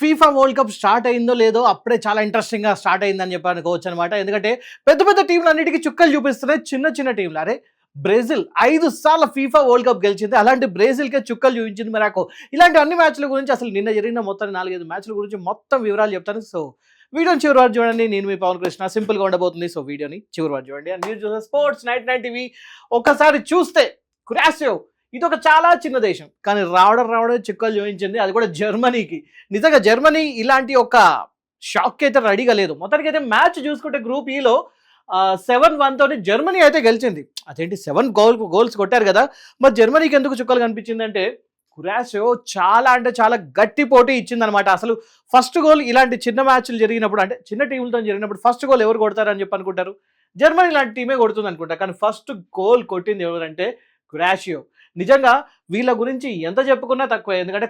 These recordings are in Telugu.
ఫీఫా వరల్డ్ కప్ స్టార్ట్ అయిందో లేదో అప్పుడే చాలా ఇంట్రెస్టింగ్గా స్టార్ట్ అయిందని చెప్పి అనుకోవచ్చు అనమాట. ఎందుకంటే పెద్ద పెద్ద టీంలు అన్నిటికీ చుక్కలు చూపిస్తున్నాయి, చిన్న చిన్న టీంలు. అరే బ్రెజిల్ 5 సార్లు ఫీఫా వరల్డ్ కప్ గెలిచింది, అలాంటి బ్రెజిల్కే చుక్కలు చూపించింది మొరాకో. ఇలాంటి అన్ని మ్యాచ్ల గురించి, అసలు నిన్న జరిగిన మొత్తం 4-5 మ్యాచ్ల గురించి మొత్తం వివరాలు చెప్తాను. సో వీడియోని చివరి వరకు చూడండి. నేను మీ పవన్ కృష్ణ, సింపుల్గా ఉండబోతుంది. సో వీడియోని చివరి వరకు చూడండి. అండ్ మీరు చూసే స్పోర్ట్స్ 99 టీవీ. ఒక్కసారి చూస్తే కురాసియో ఇది ఒక చాలా చిన్న దేశం, కానీ రావడం చుక్కలు చూపించింది, అది కూడా జర్మనీకి. నిజంగా జర్మనీ ఇలాంటి ఒక షాక్ అయితే రెడీగా లేదు. మొత్తానికి అయితే మ్యాచ్ చూసుకుంటే గ్రూప్ ఈలో 7-1 తోటి జర్మనీ అయితే గెలిచింది. అదేంటి 7 గోల్స్ కొట్టారు కదా, మరి జర్మనీకి ఎందుకు చుక్కలు కనిపించిందంటే కురాసియో చాలా అంటే చాలా గట్టి పోటీ ఇచ్చిందనమాట. అసలు ఫస్ట్ గోల్ ఇలాంటి చిన్న మ్యాచ్లు జరిగినప్పుడు, అంటే చిన్న టీంలతో జరిగినప్పుడు ఫస్ట్ గోల్ ఎవరు కొడతారని చెప్పి అనుకుంటారు, జర్మనీ లాంటి టీమే కొడుతుంది అనుకుంటా. కానీ ఫస్ట్ గోల్ కొట్టింది ఎవరంటే కురాసియో. నిజంగా వీళ్ళ గురించి ఎంత చెప్పుకున్నా తక్కువే, ఎందుకంటే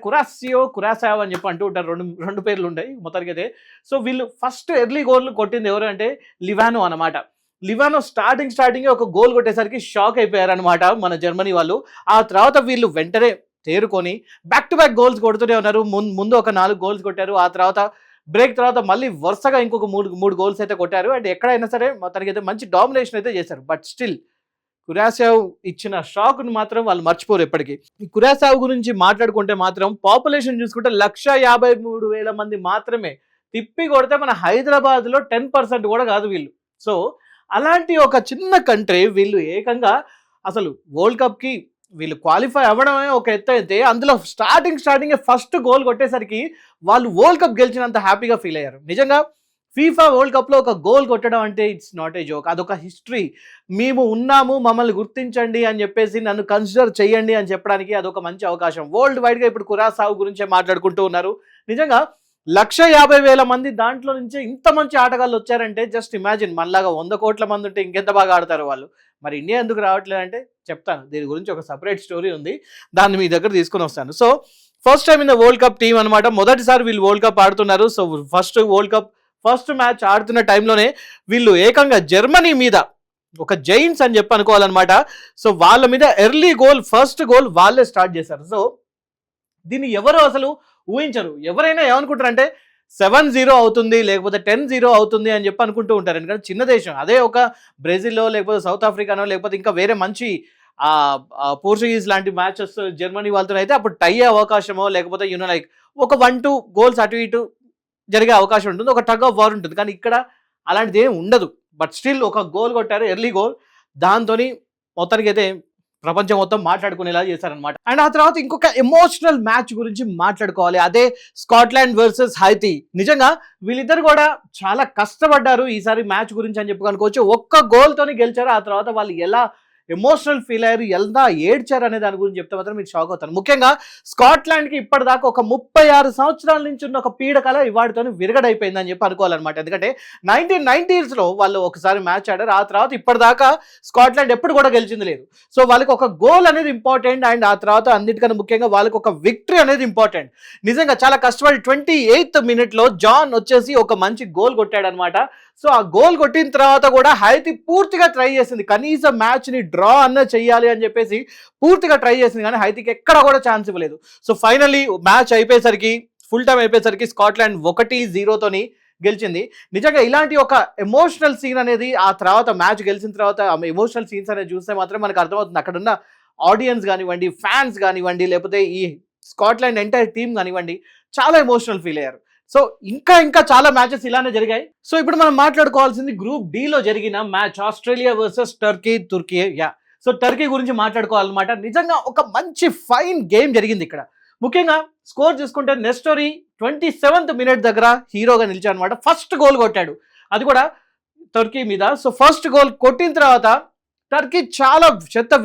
కురాసావ్ అని చెప్పి అంటూ ఉంటారు, రెండు పేర్లు ఉంటాయి మొత్తానికి అయితే. సో వీళ్ళు ఫస్ట్ ఎర్లీ గోల్ కొట్టింది ఎవరు అంటే లివానో అనమాట. లివానో స్టార్టింగ్ ఒక గోల్ కొట్టేసరికి షాక్ అయిపోయారనమాట మన జర్మనీ వాళ్ళు. ఆ తర్వాత వీళ్ళు వెంటనే తేరుకొని బ్యాక్ టు బ్యాక్ గోల్స్ కొడుతూనే ఉన్నారు. ముందు ఒక 4 గోల్స్ కొట్టారు, ఆ తర్వాత బ్రేక్ తర్వాత మళ్ళీ వరుసగా ఇంకొక మూడు గోల్స్ అయితే కొట్టారు. అండ్ ఎక్కడైనా సరే మొత్తానికి అయితే మంచి డామినేషన్ అయితే చేశారు. బట్ స్టిల్ కురాసావ్ ఇచ్చిన షాక్ను మాత్రం వాళ్ళు మర్చిపోరు ఎప్పటికీ. ఈ కురాసావ్ గురించి మాట్లాడుకుంటే మాత్రం పాపులేషన్ చూసుకుంటే 153,000 మంది మాత్రమే. తిప్పి కొడితే మన హైదరాబాద్లో 10% కూడా కాదు వీళ్ళు. సో అలాంటి ఒక చిన్న కంట్రీ వీళ్ళు ఏకంగా అసలు వరల్డ్ కప్కి వీళ్ళు క్వాలిఫై అవ్వడమే ఒక ఎత్తు అయితే, అందులో స్టార్టింగ్ ఫస్ట్ గోల్ కొట్టేసరికి వాళ్ళు వరల్డ్ కప్ గెలిచినంత హ్యాపీగా ఫీల్ అయ్యారు. నిజంగా ఫీఫా వరల్డ్ కప్లో ఒక గోల్ కొట్టడం అంటే ఇట్స్ నాట్ ఏ జోక్, అదొక హిస్టరీ. మేము ఉన్నాము, మమ్మల్ని గుర్తించండి అని చెప్పేసి, నన్ను కన్సిడర్ చేయండి అని చెప్పడానికి అదొక మంచి అవకాశం. వరల్డ్ వైడ్గా ఇప్పుడు కురాసావ్ గురించే మాట్లాడుకుంటూ ఉన్నారు. నిజంగా 150,000 మంది దాంట్లో నుంచే ఇంత మంచి ఆటగాళ్ళు వచ్చారంటే జస్ట్ ఇమాజిన్, మనలాగా 100 కోట్ల మంది ఉంటే ఇంకెంత బాగా ఆడతారు వాళ్ళు. మరి ఇండియా ఎందుకు రావట్లేదంటే చెప్తాను, దీని గురించి ఒక సపరేట్ స్టోరీ ఉంది, దాన్ని మీ దగ్గర తీసుకుని వస్తాను. So first time in the world cup team అనమాట, మొదటిసారి వీళ్ళు వరల్డ్ కప్ ఆడుతున్నారు. సో ఫస్ట్ మ్యాచ్ ఆడుతున్న టైంలోనే వీళ్ళు ఏకంగా జర్మనీ మీద ఒక జైంట్స్ అని చెప్పి అనుకోవాలన్నమాట. సో వాళ్ళ మీద ఎర్లీ గోల్, ఫస్ట్ గోల్ వాళ్ళే స్టార్ట్ చేశారు. సో దీన్ని ఎవరు అసలు ఊహించరు. ఎవరైనా ఏమనుకుంటారంటే 7-0 అవుతుంది, లేకపోతే 10-0 అవుతుంది అని చెప్పి అనుకుంటూ ఉంటారు. ఎందుకంటే చిన్న దేశం, అదే ఒక బ్రెజిల్లో లేకపోతే సౌత్ ఆఫ్రికానో లేకపోతే ఇంకా వేరే మంచి పోర్చుగీస్ లాంటి మ్యాచెస్ జర్మనీ వాళ్ళతో అయితే అప్పుడు టై అయ్యే అవకాశమో, లేకపోతే లైక్ ఒక 1-2 గోల్స్ అటు ఇటు జరిగే అవకాశం ఉంటుంది, ఒక టగ్ ఆఫ్ వార్ ఉంటుంది. కానీ ఇక్కడ అలాంటిది ఏం ఉండదు. బట్ స్టిల్ ఒక గోల్ కొట్టారు, ఎర్లీ గోల్. దాంతో మొత్తానికి అయితే ప్రపంచం మొత్తం మాట్లాడుకునేలా చేశారనమాట. అండ్ ఆ తర్వాత ఇంకొక ఎమోషనల్ మ్యాచ్ గురించి మాట్లాడుకోవాలి, అదే స్కాట్లాండ్ వర్సెస్ హైతీ. నిజంగా వీళ్ళిద్దరు కూడా చాలా కష్టపడ్డారు ఈసారి మ్యాచ్ గురించి అని చెప్పి అనుకోవచ్చు. ఒక్క గోల్తోని గెలిచారు. ఆ తర్వాత వాళ్ళు ఎలా ఎమోషనల్ ఫీల్ అయ్యారు, ఎలా ఏడ్చారు అనే దాని గురించి చెప్తే మాత్రం మీరు షాక్ అవుతారు. ముఖ్యంగా స్కాట్లాండ్కి ఇప్పటిదాకా ఒక 36 సంవత్సరాల నుంచి ఉన్న ఒక పీడకల ఇవాడితో విరగడైపోయిందని చెప్పి అనుకోవాలన్నమాట. ఎందుకంటే 1990s వాళ్ళు ఒకసారి మ్యాచ్ ఆడారు, ఆ తర్వాత ఇప్పటిదాకా స్కాట్లాండ్ ఎప్పుడు కూడా గెలిచింది లేదు. సో వాళ్ళకి ఒక గోల్ అనేది ఇంపార్టెంట్, అండ్ ఆ తర్వాత అన్నిటికన్నా ముఖ్యంగా వాళ్ళకి ఒక విక్టరీ అనేది ఇంపార్టెంట్. నిజంగా చాలా కష్టపడి 28th మినిట్లో జాన్ వచ్చేసి ఒక మంచి గోల్ కొట్టాడు అనమాట. సో ఆ గోల్ కొట్టిన తర్వాత కూడా హైతీ పూర్తిగా ట్రై చేసింది, కనీసం మ్యాచ్ని డ్రా అన్న చెయ్యాలి అని చెప్పేసి పూర్తిగా ట్రై చేసింది, కానీ హైతీకి ఎక్కడ కూడా ఛాన్స్ ఇవ్వలేదు. సో ఫైనల్లీ మ్యాచ్ అయిపోయేసరికి, ఫుల్ టైం అయిపోయేసరికి స్కాట్లాండ్ 1-0తోని గెలిచింది. నిజంగా ఇలాంటి ఒక ఎమోషనల్ సీన్ అనేది ఆ తర్వాత మ్యాచ్ గెలిచిన తర్వాత ఎమోషనల్ సీన్స్ అనేది చూస్తే మాత్రం మనకు అర్థమవుతుంది. అక్కడ ఉన్న ఆడియన్స్ కానివ్వండి, ఫ్యాన్స్ కానివ్వండి, లేకపోతే ఈ స్కాట్లాండ్ ఎంటైర్ టీమ్ కానివ్వండి, చాలా ఎమోషనల్ ఫీల్ అయ్యారు. సో ఇంకా చాలా మ్యాచెస్ ఇలానే జరిగాయి. సో ఇప్పుడు మనం మాట్లాడుకోవాల్సింది గ్రూప్ డిలో జరిగిన match, Australia versus Turkey. So Turkey గురించి మాట్లాడుకోవాలన్నమాట. నిజంగా ఒక మంచి ఫైన్ గేమ్ జరిగింది ఇక్కడ. ముఖ్యంగా స్కోర్ చూసుకుంటే నెస్టోరీ 27th మినిట్ దగ్గర హీరోగా నిలిచాడు అనమాట. ఫస్ట్ గోల్ కొట్టాడు, అది కూడా టర్కీ మీద. సో ఫస్ట్ గోల్ కొట్టిన తర్వాత టర్కీ చాలా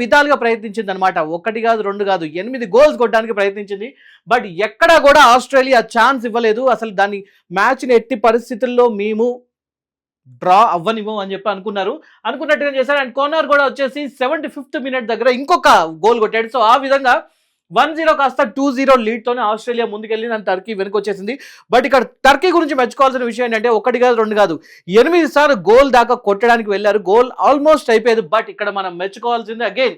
విధాలుగా ప్రయత్నించింది అనమాట. 1 కాదు 2 కాదు 8 గోల్స్ కొట్టడానికి ప్రయత్నించింది. బట్ ఎక్కడా కూడా ఆస్ట్రేలియా ఛాన్స్ ఇవ్వలేదు. అసలు దాన్ని మ్యాచ్ని ఎట్టి పరిస్థితుల్లో మేము డ్రా అవ్వనివ్వం అని చెప్పి అనుకున్నట్టుగా చేశారు. అండ్ కార్నర్ కూడా వచ్చేసి 75th మినిట్ దగ్గర ఇంకొక గోల్ కొట్టాడు. సో ఆ విధంగా 1-0 కాస్త 2-0 లీడ్తోనే ఆస్ట్రేలియా ముందుకెళ్ళింది, అని టర్కీ వెనక్కి వచ్చేసింది. బట్ ఇక్కడ టర్కీ గురించి మెచ్చుకోవాల్సిన విషయం ఏంటంటే 1 కాదు 2 కాదు 8 సార్లు గోల్ దాకా కొట్టడానికి వెళ్ళారు. గోల్ ఆల్మోస్ట్ అయిపోయేది. బట్ ఇక్కడ మనం మెచ్చుకోవాల్సింది అగైన్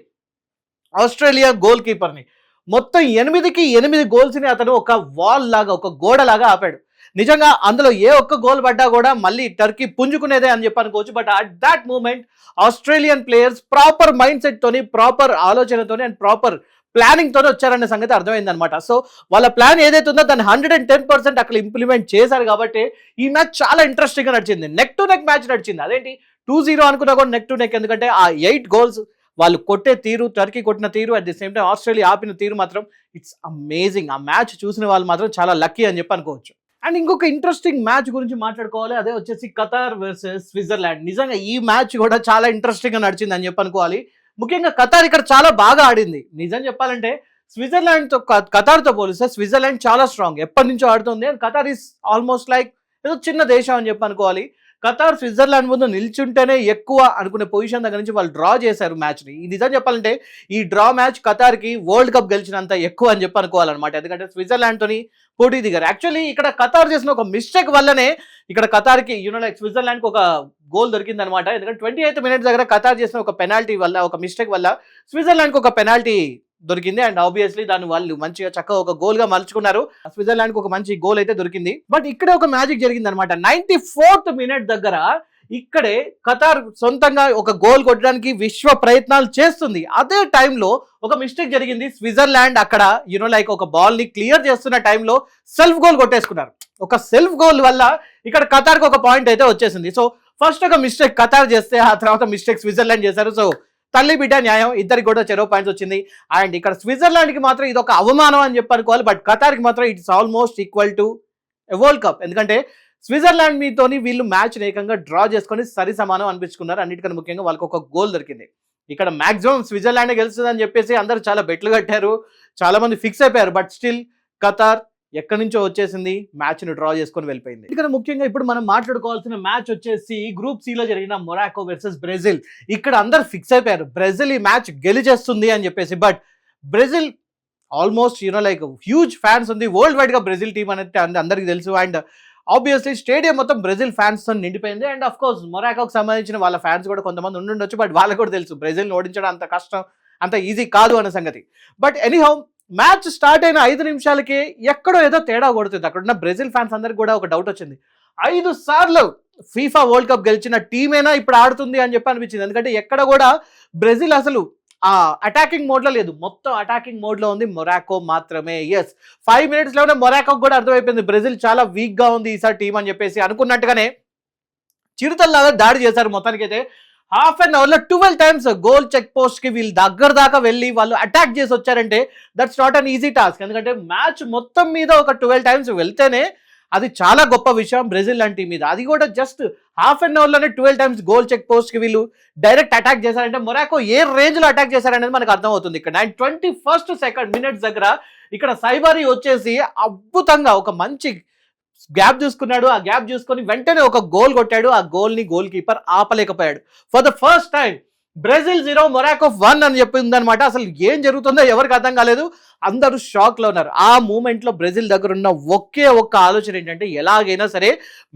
ఆస్ట్రేలియా గోల్ కీపర్ని. మొత్తం 8కి 8 గోల్స్ని అతను ఒక వాల్ లాగా, ఒక గోడ లాగా ఆపాడు. నిజంగా అందులో ఏ ఒక్క గోల్ పడ్డా కూడా మళ్ళీ టర్కీ పుంజుకునేదే అని చెప్పి అనుకోవచ్చు. But at that moment Australian players proper mind set తోని, ప్రాపర్ ఆలోచనతోని అండ్ ప్రాపర్ ప్లానింగ్ తోనే వచ్చారనే సంగతి అర్థమైంది అనమాట. సో వాళ్ళ ప్లాన్ ఏదైతే ఉందో దాన్ని 110% అక్కడ ఇంప్లిమెంట్ చేశారు కాబట్టి ఈ మ్యాచ్ చాలా ఇంట్రెస్టింగ్ గా నడిచింది. నెక్ టు నెక్ మ్యాచ్ నడిచింది. అదేంటి 2-0 అనుకున్నా కూడా నెక్ టు నెక్, ఎందుకంటే ఆ 8 గోల్స్ వాళ్ళు కొట్టే తీరు, టర్కీ కొట్టిన తీరు, at the same time Australia ఆపిన తీరు మాత్రం ఇట్స్ అమేజింగ్. ఆ మ్యాచ్ చూసిన వాళ్ళు మాత్రం చాలా లక్కీ అని చెప్పి అనుకోవచ్చు. అండ్ ఇంకొక ఇంట్రెస్టింగ్ మ్యాచ్ గురించి మాట్లాడుకోవాలి, అదే వచ్చేసి ఖతార్ వర్సెస్ స్విట్జర్లాండ్. నిజంగా ఈ మ్యాచ్ కూడా చాలా ఇంట్రెస్టింగ్ గా నడిచింది అని చెప్పి అనుకోవాలి. ముఖ్యంగా ఖతార్ ఇక్కడ చాలా బాగా ఆడింది. నిజం చెప్పాలంటే స్విట్జర్లాండ్ తో ఖతార్తో పోలిస్తే స్విట్జర్లాండ్ చాలా స్ట్రాంగ్, ఎప్పటి నుంచో ఆడుతుంది. And Qatar is almost like ఏదో చిన్న దేశం అని చెప్పి అనుకోవాలి. ఖతార్ స్విట్జర్లాండ్ ముందు నిల్చుంటేనే ఎక్కువ అనుకునే పొజిషన్ దగ్గర నుంచి వాళ్ళు డ్రా చేశారు మ్యాచ్ని. ఈ నిజం చెప్పాలంటే ఈ డ్రా మ్యాచ్ ఖతార్కి వరల్డ్ కప్ గెలిచినంత ఎక్కువ అని చెప్పి అనుకోవాలన్నమాట. ఎందుకంటే స్విట్జర్లాండ్తోని పోటీ దిగారు. యాక్చువల్లీ ఇక్కడ ఖతార్ చేసిన ఒక మిస్టేక్ వల్లనే ఇక్కడ ఖతార్కి లైక్ స్విట్జర్లాండ్కి ఒక గోల్ దొరికింది అనమాట. ఎందుకంటే 28th minute దగ్గర ఖతార్ చేసిన ఒక పెనాల్టీ వల్ల, ఒక మిస్టేక్ వల్ల స్విట్జర్లాండ్కి ఒక పెనాల్టీ దొరికింది. అండ్ ఆబ్వియస్లీ దాన్ని వాళ్ళు మంచిగా చక్కగా ఒక గోల్ గా మలుచుకున్నారు. స్విట్జర్లాండ్ కి ఒక మంచి గోల్ అయితే దొరికింది. బట్ ఇక్కడే ఒక మ్యాజిక్ జరిగింది అనమాట. 94th minute దగ్గర ఇక్కడే ఖతార్ సొంతంగా ఒక గోల్ కొట్టడానికి విశ్వ ప్రయత్నాలు చేస్తుంది. అదే టైంలో ఒక మిస్టేక్ జరిగింది. స్విట్జర్లాండ్ అక్కడ లైక్ ఒక బాల్ ని క్లియర్ చేస్తున్న టైంలో సెల్ఫ్ గోల్ కొట్టేసుకున్నారు. ఒక సెల్ఫ్ గోల్ వల్ల ఇక్కడ ఖతార్ కి ఒక పాయింట్ అయితే వచ్చేసింది. సో ఫస్ట్ ఒక మిస్టేక్ ఖతార్ చేస్తే ఆ తర్వాత మిస్టేక్ స్విట్జర్లాండ్ చేశారు. సో తల్లి బిడ్డ న్యాయం, ఇద్దరికి కూడా 0 points వచ్చింది. అండ్ ఇక్కడ స్విట్జర్లాండ్కి మాత్రం ఇది ఒక అవమానం అని చెప్పి అనుకోవాలి. బట్ ఖతార్కి మాత్రం it's almost equal to world cup. ఎందుకంటే స్విట్జర్లాండ్ మీతోని వీళ్ళు మ్యాచ్ ఏకంగా డ్రా చేసుకొని సరి సమానం అనిపించుకున్నారు. అన్నిటికన్నా ముఖ్యంగా వాళ్ళకి ఒక గోల్ దొరికింది. ఇక్కడ మాక్సిమం స్విట్జర్లాండ్ గెలుస్తుందని చెప్పేసి అందరూ చాలా బెట్లు కట్టారు, చాలా మంది ఫిక్స్ అయిపోయారు. బట్ స్టిల్ ఖతార్ ఎక్కడి నుంచో వచ్చేసింది, మ్యాచ్ ని డ్రా చేసుకొని వెళ్ళిపోయింది. ఇక్కడ ముఖ్యంగా ఇప్పుడు మనం మాట్లాడుకోవాల్సిన మ్యాచ్ వచ్చేసి గ్రూప్ సి లో జరిగిన మొరాకో వర్సెస్ బ్రెజిల్. ఇక్కడ అందరు ఫిక్స్ అయిపోయారు బ్రెజిల్ ఈ మ్యాచ్ గెలిచేస్తుంది అని చెప్పేసి. But Brazil almost like huge fans ఉంది వరల్డ్ వైడ్ గా బ్రెజిల్ టీం అనేది అందరికి తెలుసు. అండ్ ఆబ్వియస్లీ స్టేడియం మొత్తం బ్రెజిల్ ఫ్యాన్స్ తో నిండిపోయింది. అండ్ ఆఫ్ కోర్స్ మొరాకోకి సంబంధించిన వాళ్ళ ఫ్యాన్స్ కూడా కొంతమంది ఉండుండొచ్చు. బట్ వాళ్ళకి కూడా తెలుసు బ్రెజిల్ ఓడించడం అంత కష్టం, అంత ఈజీ కాదు అనే సంగతి. బట్ ఎనీహౌ మ్యాచ్ స్టార్ట్ అయిన 5 నిమిషాలకి ఎక్కడో ఏదో తేడా కొడుతుంది. అక్కడున్న బ్రెజిల్ ఫ్యాన్స్ అందరికి కూడా ఒక డౌట్ వచ్చింది. 5 సార్లు ఫీఫా వరల్డ్ కప్ గెలిచిన టీమేనా ఇప్పుడు ఆడుతుంది అని చెప్పి అనిపించింది. ఎందుకంటే ఎక్కడ కూడా బ్రెజిల్ అసలు ఆ అటాకింగ్ మోడ్ లో లేదు, మొత్తం అటాకింగ్ మోడ్ లో ఉంది మొరాకో మాత్రమే. ఎస్ 5 minutes లోనే మొరాకో కూడా అర్థమైపోయింది బ్రెజిల్ చాలా వీక్ గా ఉంది ఈసారి టీం అని చెప్పేసి. అనుకున్నట్టుగానే చిరుతల్లాగా దాడి చేశారు. మొత్తానికైతే హాఫ్ అన్ అవర్లో 12 times గోల్ చెక్ పోస్ట్ కి వీళ్ళు దగ్గర దాకా వెళ్ళి వాళ్ళు అటాక్ చేసి వచ్చారంటే that's not an easy task. ఎందుకంటే మ్యాచ్ మొత్తం మీద ఒక 12 times వెళ్తేనే అది చాలా గొప్ప విషయం బ్రెజిల్ లాంటి టీం మీద. అది కూడా జస్ట్ హాఫ్ అన్ అవర్లోనే 12 times గోల్ చెక్ పోస్ట్ కి వీళ్ళు డైరెక్ట్ అటాక్ చేశారంటే మొరాకో ఏ రేంజ్ లో అటాక్ చేశారనేది మనకు అర్థమవుతుంది. ఇక్కడ 21st minute దగ్గర ఇక్కడ సైబారీ వచ్చేసి అద్భుతంగా ఒక మంచి గ్యాప్ చూసుకున్నాడు. ఆ గ్యాప్ చూసుకొని వెంటనే ఒక గోల్ కొట్టాడు. ఆ గోల్ ని గోల్ కీపర్ ఆపలేకపోయాడు. For the first time Brazil 0 Morocco 1 అని చెప్పి ఉందనమాట. అసలు ఏం జరుగుతుందో ఎవరికి అర్థం కాలేదు, అందరూ షాక్ లో ఉన్నారు. ఆ మూమెంట్ లో బ్రెజిల్ దగ్గర ఉన్న ఒకే ఒక్క ఆలోచన ఏంటంటే ఎలాగైనా సరే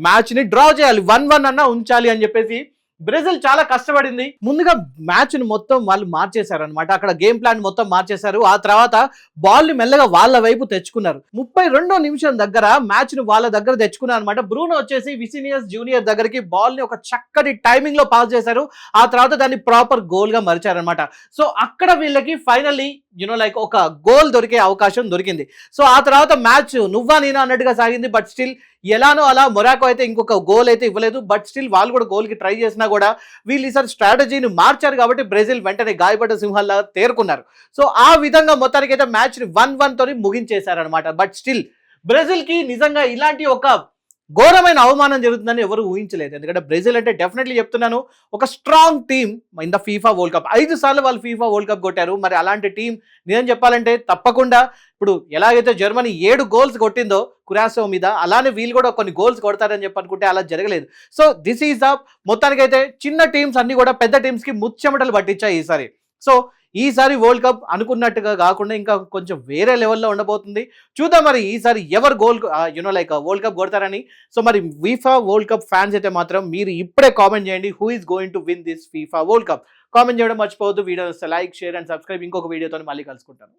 మ్యాచ్ ని డ్రా చేయాలి, 1-1 అన్నా ఉంచాలి అని చెప్పేసి బ్రెజిల్ చాలా కష్టపడింది. ముందుగా మ్యాచ్ ని మొత్తం వాళ్ళు మార్చేశారు అనమాట. అక్కడ గేమ్ ప్లాన్ మొత్తం మార్చేశారు. ఆ తర్వాత బాల్ ని మెల్లగా వాళ్ళ వైపు తెచ్చుకున్నారు. 32వ నిమిషం దగ్గర మ్యాచ్ ని వాళ్ళ దగ్గర తెచ్చుకున్నారు అనమాట. బ్రూనో వచ్చేసి విసినియస్ జూనియర్ దగ్గరికి బాల్ ని ఒక చక్కటి టైమింగ్ లో పాస్ చేశారు. ఆ తర్వాత దాన్ని ప్రాపర్ గోల్ గా మరిచారనమాట. సో అక్కడ వీళ్ళకి ఫైనల్లీ లైక్ ఒక గోల్ దొరికే అవకాశం దొరికింది. సో ఆ తర్వాత మ్యాచ్ నువ్వా నేనా అన్నట్టుగా సాగింది. బట్ స్టిల్ ఎలానో అలా మొరాకో అయితే ఇంకొక గోల్ అయితే ఇవ్వలేదు. బట్ స్టిల్ వాళ్ళు కూడా గోల్ కి ట్రై చేసినా కూడా వీళ్ళు ఈసారి స్ట్రాటజీని మార్చారు కాబట్టి బ్రెజిల్ వెంటనే గాయపడ్డ సింహాల్లా తేరుకున్నారు. సో ఆ విధంగా మొత్తానికి అయితే మ్యాచ్ ని 1-1 తోని ముగించేశారనమాట. బట్ స్టిల్ బ్రెజిల్ కి నిజంగా ఇలాంటి ఒక ఘోరమైన అవమానం జరుగుతుందని ఎవరు ఊహించలేదు. ఎందుకంటే బ్రెజిల్ అంటే డెఫినెట్లీ చెప్తున్నాను ఒక strong team in the FIFA world cup. 5 సార్లు వాళ్ళు ఫీఫా వరల్డ్ కప్ కొట్టారు. మరి అలాంటి టీం నిజం చెప్పాలంటే తప్పకుండా ఇప్పుడు ఎలాగైతే జర్మనీ 7 goals కొట్టిందో కురాసో మీద, అలానే వీళ్ళు కూడా కొన్ని గోల్స్ కొడతారని చెప్పి అనుకుంటే అలా జరగలేదు. So this is up. మొత్తానికైతే చిన్న టీమ్స్ అన్ని కూడా పెద్ద టీమ్స్ కి ముచ్చెమటలు పట్టించాయి ఈసారి. సో ఈసారి వరల్డ్ కప్ అనుకున్నట్టుగా కాకుండా ఇంకా కొంచెం వేరే లెవెల్లో ఉండబోతుంది. చూద్దాం మరి ఈసారి ఎవరు గోల్ లైక్ వరల్డ్ కప్ కొడతారని. సో మరి ఫీఫా వరల్డ్ కప్ ఫ్యాన్స్ అయితే మాత్రం మీరు ఇప్పుడే కామెంట్ చేయండి who is going to win this FIFA world cup. Comment చేయడం మర్చిపోవద్దు. Video like, share and subscribe. ఇంకొక వీడియోతో మళ్ళీ కలుసుకుంటాను.